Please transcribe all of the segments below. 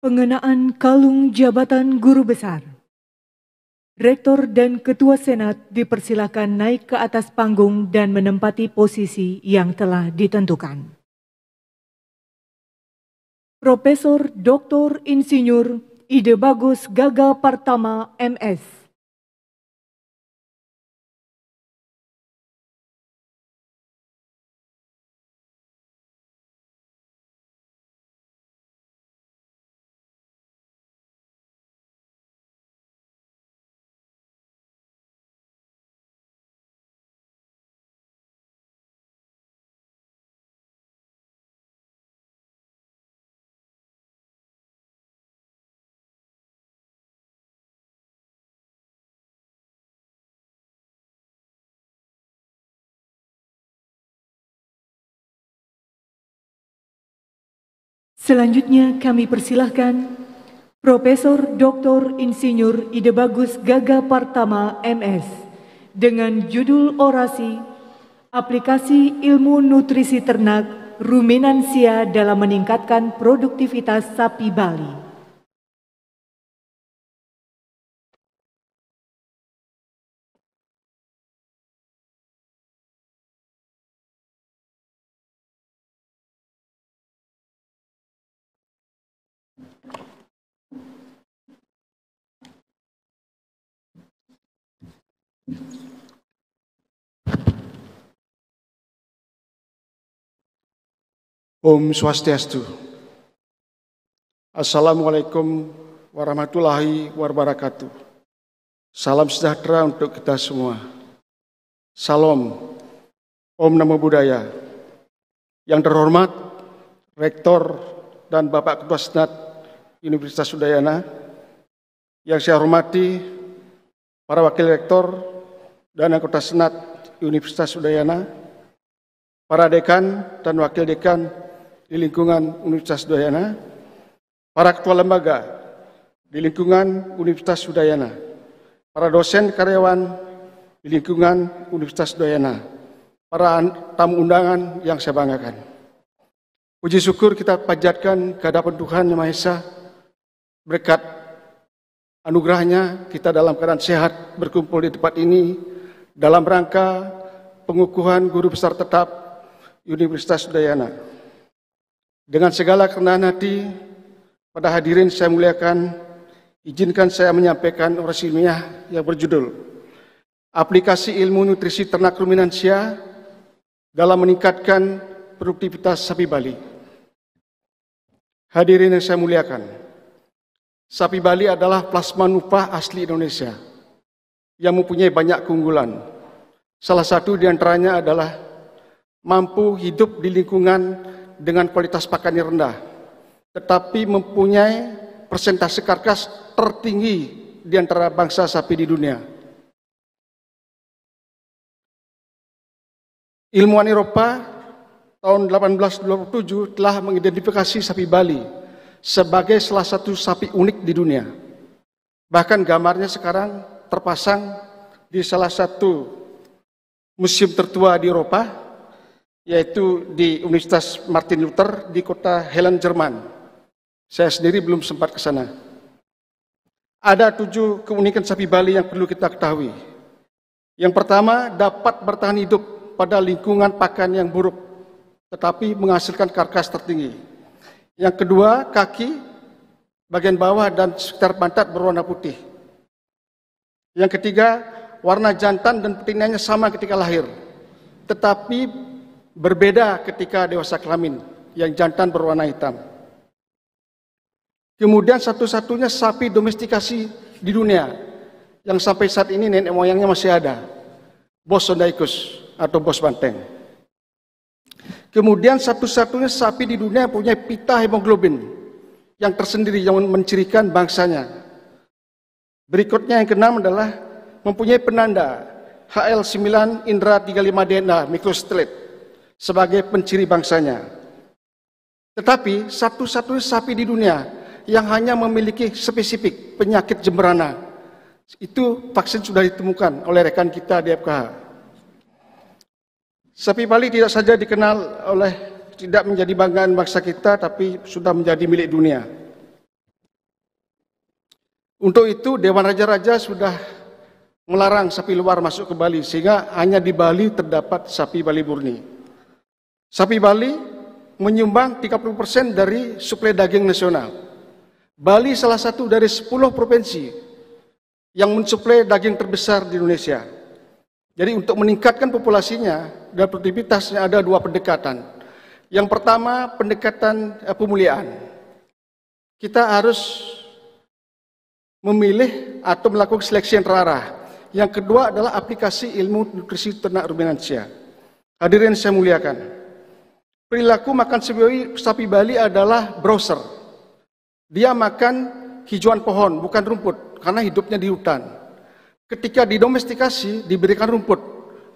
Pengenaan kalung jabatan guru besar. Rektor dan Ketua Senat dipersilakan naik ke atas panggung dan menempati posisi yang telah ditentukan. Profesor Dr. Insinyur Ide Bagus Gaga Partama, MS. Selanjutnya kami persilahkan Profesor Dr. Insinyur Ide Bagus Gaga Partama, MS, dengan judul orasi Aplikasi Ilmu Nutrisi Ternak Ruminansia dalam Meningkatkan Produktivitas Sapi Bali. Om Swastiastu. Assalamualaikum warahmatullahi wabarakatuh. Salam sejahtera untuk kita semua. Salam, Om Namo Buddhaya. Yang terhormat Rektor dan Bapak Ketua Senat Universitas Udayana, yang saya hormati para Wakil Rektor dan Anggota Senat Universitas Udayana, para Dekan dan Wakil Dekan di lingkungan Universitas Udayana, para ketua lembaga di lingkungan Universitas Udayana, para dosen karyawan di lingkungan Universitas Udayana, para tamu undangan yang saya banggakan. Puji syukur kita panjatkan kehadapan Tuhan Yang Maha Esa, berkat anugerahnya kita dalam keadaan sehat berkumpul di tempat ini dalam rangka pengukuhan guru besar tetap Universitas Udayana. Dengan segala kerendahan hati, pada hadirin saya muliakan, izinkan saya menyampaikan orasi ilmiah yang berjudul Aplikasi Ilmu Nutrisi Ternak Ruminansia dalam Meningkatkan Produktivitas Sapi Bali. Hadirin yang saya muliakan, sapi Bali adalah plasma nupah asli Indonesia yang mempunyai banyak keunggulan. Salah satu di antaranya adalah mampu hidup di lingkungan dengan kualitas pakan yang rendah, tetapi mempunyai persentase karkas tertinggi di antara bangsa sapi di dunia. Ilmuwan Eropa tahun 1827 telah mengidentifikasi sapi Bali sebagai salah satu sapi unik di dunia. Bahkan gambarnya sekarang terpasang di salah satu museum tertua di Eropa, yaitu di Universitas Martin Luther di kota Helen, Jerman. Saya sendiri belum sempat ke sana. Ada 7 keunikan sapi Bali yang perlu kita ketahui. Yang pertama, dapat bertahan hidup pada lingkungan pakan yang buruk, tetapi menghasilkan karkas tertinggi. Yang kedua, kaki bagian bawah dan sekitar pantat berwarna putih. Yang ketiga, warna jantan dan betinanya sama ketika lahir, tetapi berbeda ketika dewasa kelamin, yang jantan berwarna hitam. Kemudian satu-satunya sapi domestikasi di dunia yang sampai saat ini nenek moyangnya masih ada, Bos Sondaicus atau bos banteng. Kemudian satu-satunya sapi di dunia yang punya pita hemoglobin yang tersendiri yang mencirikan bangsanya. Berikutnya yang keenam adalah mempunyai penanda HL9 Indra 35 DNA microsatelit sebagai penciri bangsanya. Tetapi satu-satunya sapi di dunia yang hanya memiliki spesifik penyakit jemberana, itu vaksin sudah ditemukan oleh rekan kita di FKH. Sapi Bali tidak saja dikenal tidak menjadi banggaan bangsa kita, tapi sudah menjadi milik dunia. Untuk itu Dewan Raja-Raja sudah melarang sapi luar masuk ke Bali, sehingga hanya di Bali terdapat sapi Bali murni. Sapi Bali menyumbang 30% dari suplai daging nasional. Bali salah satu dari 10 provinsi yang mensuplai daging terbesar di Indonesia. Jadi untuk meningkatkan populasinya dan produktivitasnya ada dua pendekatan. Yang pertama, pendekatan pemuliaan. Kita harus memilih atau melakukan seleksi yang terarah. Yang kedua adalah aplikasi ilmu nutrisi ternak ruminansia. Hadirin saya muliakan, perilaku makan sapi Bali adalah browser. Dia makan hijauan pohon, bukan rumput, karena hidupnya di hutan. Ketika didomestikasi, diberikan rumput.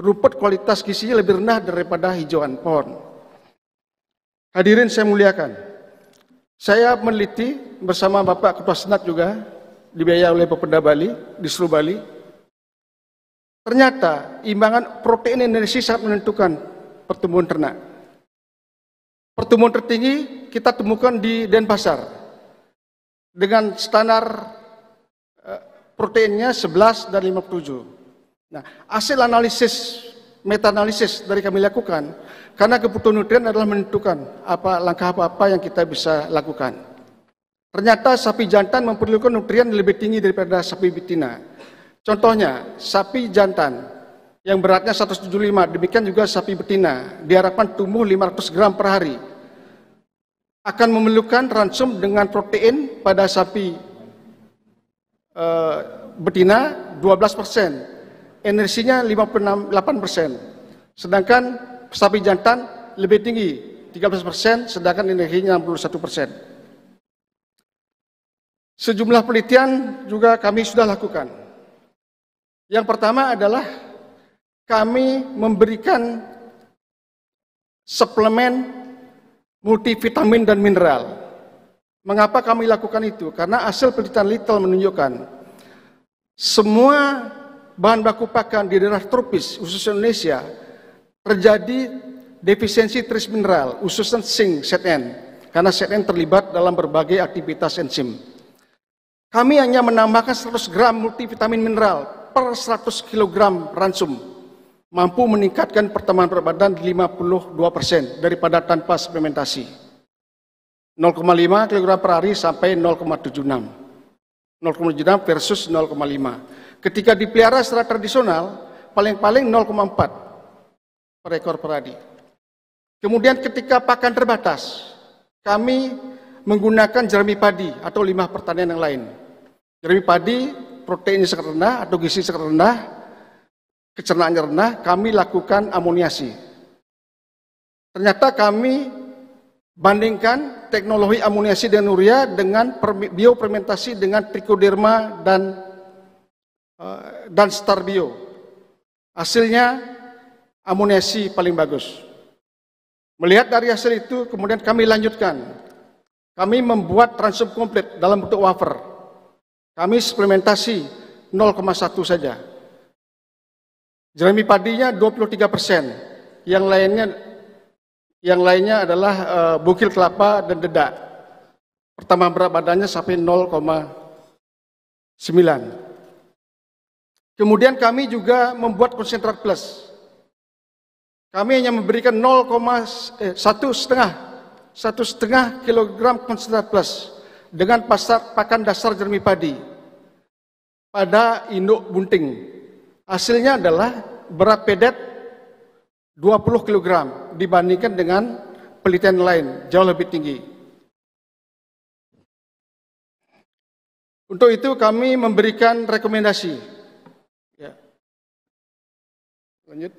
Rumput kualitas gizinya lebih rendah daripada hijauan pohon. Hadirin saya muliakan, saya meneliti bersama Bapak Ketua Senat juga, dibiayai oleh Bapeda Bali, di seluruh Bali. Ternyata imbangan protein Indonesia sangat menentukan pertumbuhan ternak. Pertumbuhan tertinggi kita temukan di Denpasar dengan standar proteinnya 11 dan 57. Nah, hasil analisis, meta-analisis dari kami lakukan, karena kebutuhan nutrien adalah menentukan langkah apa-apa yang kita bisa lakukan. Ternyata sapi jantan memerlukan nutrien lebih tinggi daripada sapi betina. Contohnya, sapi jantan yang beratnya 175, demikian juga sapi betina, diharapkan tumbuh 500 gram per hari. Akan memerlukan ransum dengan protein pada sapi betina 12%, energinya 58%, sedangkan sapi jantan lebih tinggi 13%, sedangkan energinya 61%. Sejumlah penelitian juga kami sudah lakukan. Yang pertama adalah kami memberikan suplemen multivitamin dan mineral. Mengapa kami lakukan itu? Karena hasil penelitian Little menunjukkan semua bahan baku pakan di daerah tropis, khususnya Indonesia, terjadi defisiensi trace mineral, khususnya zinc, Zn, karena Zn terlibat dalam berbagai aktivitas enzim. Kami hanya menambahkan 100 gram multivitamin mineral per 100 kg ransum, mampu meningkatkan pertambahan berat badan 52% daripada tanpa suplementasi. 0,5 kg per hari sampai 0,76. 0,76 versus 0,5. Ketika dipelihara secara tradisional, paling-paling 0,4 per ekor per hari. Kemudian ketika pakan terbatas, kami menggunakan jerami padi atau limbah pertanian yang lain. Jerami padi, proteinnya sangat rendah atau gizi sangat rendah, pencernaannya rendah, kami lakukan amoniasi. Ternyata kami bandingkan teknologi amoniasi dan urea dengan biofermentasi dengan trichoderma dan starbio. Hasilnya amoniasi paling bagus. Melihat dari hasil itu, kemudian kami lanjutkan. Kami membuat ransum komplit dalam bentuk wafer. Kami suplementasi 0,1 saja. Jerami padinya 23%, yang lainnya adalah bukil kelapa dan dedak. Pertambahan berat badannya sampai 0,9. Kemudian kami juga membuat konsentrat plus. Kami hanya memberikan 1,5 kg konsentrat plus dengan pakan dasar jerami padi pada induk bunting. Hasilnya adalah berat pedet 20 kg dibandingkan dengan penelitian lain, jauh lebih tinggi. Untuk itu kami memberikan rekomendasi. Ya. Lanjut.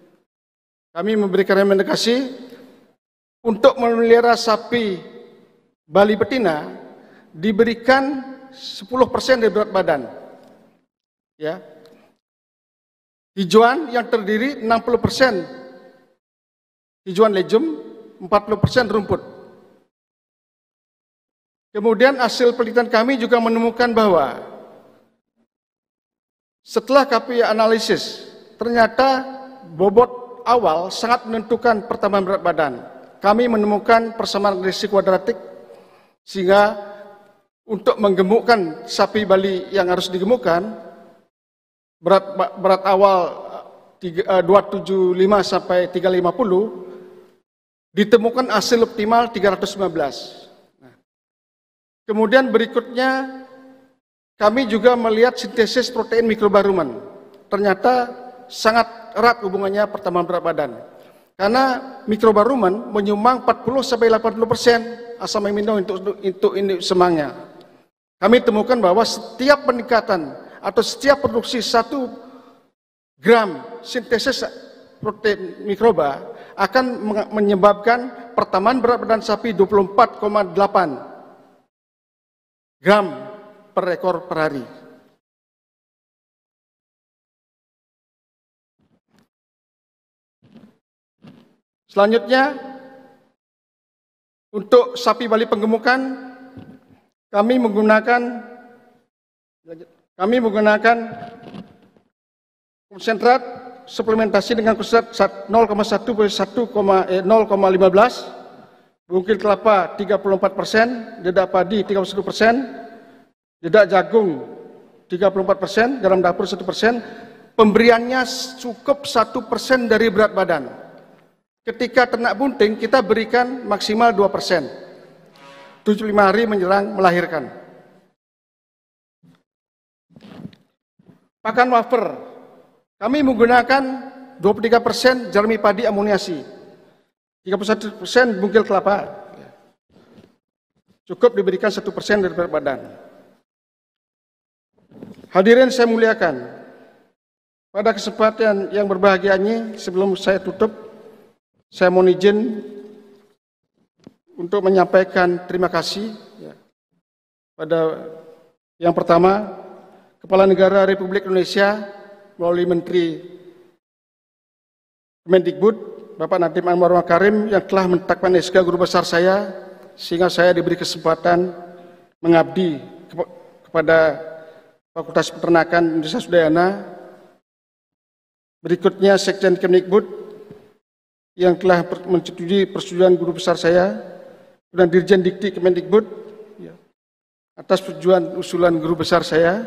Kami memberikan rekomendasi untuk memelihara sapi Bali betina diberikan 10% dari berat badan. Ya. Hijauan yang terdiri 60% hijauan legum, 40% rumput. Kemudian hasil penelitian kami juga menemukan bahwa setelah kami analisis, ternyata bobot awal sangat menentukan pertambahan berat badan. Kami menemukan persamaan resi kuadratik sehingga untuk menggemukkan sapi Bali yang harus digemukkan, berat awal 275 sampai 350, ditemukan hasil optimal 315. Kemudian berikutnya kami juga melihat sintesis protein mikroba rumen. Ternyata sangat erat hubungannya pertambahan berat badan. Karena mikroba rumen menyumbang 40-80% asam amino untuk induk semangnya. Kami temukan bahwa setiap peningkatan atau setiap produksi 1 gram sintesis protein mikroba akan menyebabkan pertambahan berat badan sapi 24,8 gram per ekor per hari. Selanjutnya, untuk sapi Bali penggemukan, kami menggunakan konsentrat suplementasi dengan konsentrat 0,1 0,15, bungkil kelapa 34%, dedak padi 31%, dedak jagung 34%, garam dapur 1%. Pemberiannya cukup 1% dari berat badan. Ketika ternak bunting kita berikan maksimal 2%, 75 hari menjelang melahirkan. Pakan wafer, kami menggunakan 23% jerami padi amoniasi, 31% bungkil kelapa. Cukup diberikan 1% dari berat badan. Hadirin saya muliakan, pada kesempatan yang berbahagia ini, sebelum saya tutup, saya mohon izin untuk menyampaikan terima kasih pada yang pertama, Kepala Negara Republik Indonesia melalui Menteri Kemendikbud, Bapak Nadiem Anwar Makarim yang telah menetapkan SK Guru Besar saya, sehingga saya diberi kesempatan mengabdi kepada Fakultas Peternakan Universitas Udayana. Berikutnya Sekjen Kemendikbud yang telah menyetujui persetujuan guru besar saya, dan Dirjen Dikti Kemendikbud atas persetujuan usulan guru besar saya.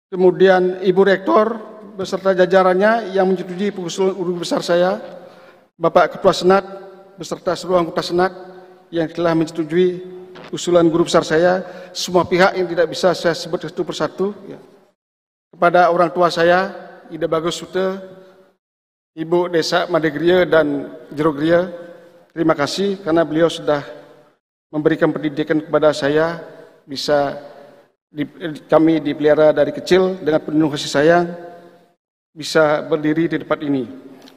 Kemudian Ibu Rektor beserta jajarannya yang menyetujui usulan guru besar saya, Bapak Ketua Senat beserta seluruh anggota Senat yang telah menyetujui usulan guru besar saya, semua pihak yang tidak bisa saya sebut satu persatu, kepada orang tua saya, Ida Bagus Sute, Ibu Desa Madegria dan Jerogria, terima kasih karena beliau sudah memberikan pendidikan kepada saya, kami dipelihara dari kecil dengan penuh kasih sayang, bisa berdiri di tempat ini.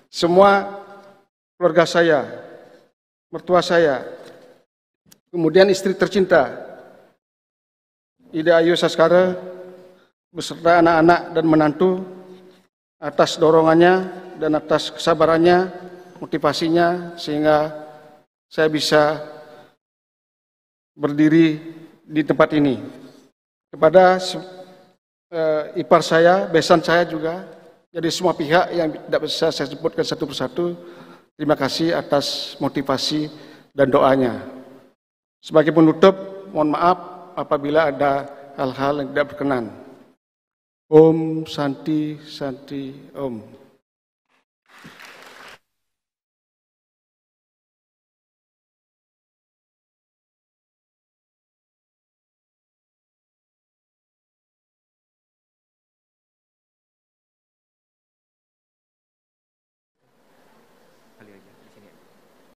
Semua keluarga saya, mertua saya, kemudian istri tercinta, Ida Ayu Saskara, beserta anak-anak dan menantu, atas dorongannya dan atas kesabarannya, motivasinya, sehingga saya bisa berdiri di tempat ini. Kepada ipar saya, besan saya juga, jadi semua pihak yang tidak bisa saya sebutkan satu persatu, terima kasih atas motivasi dan doanya. Sebagai penutup, mohon maaf apabila ada hal-hal yang tidak berkenan. Om Santi Santi Om.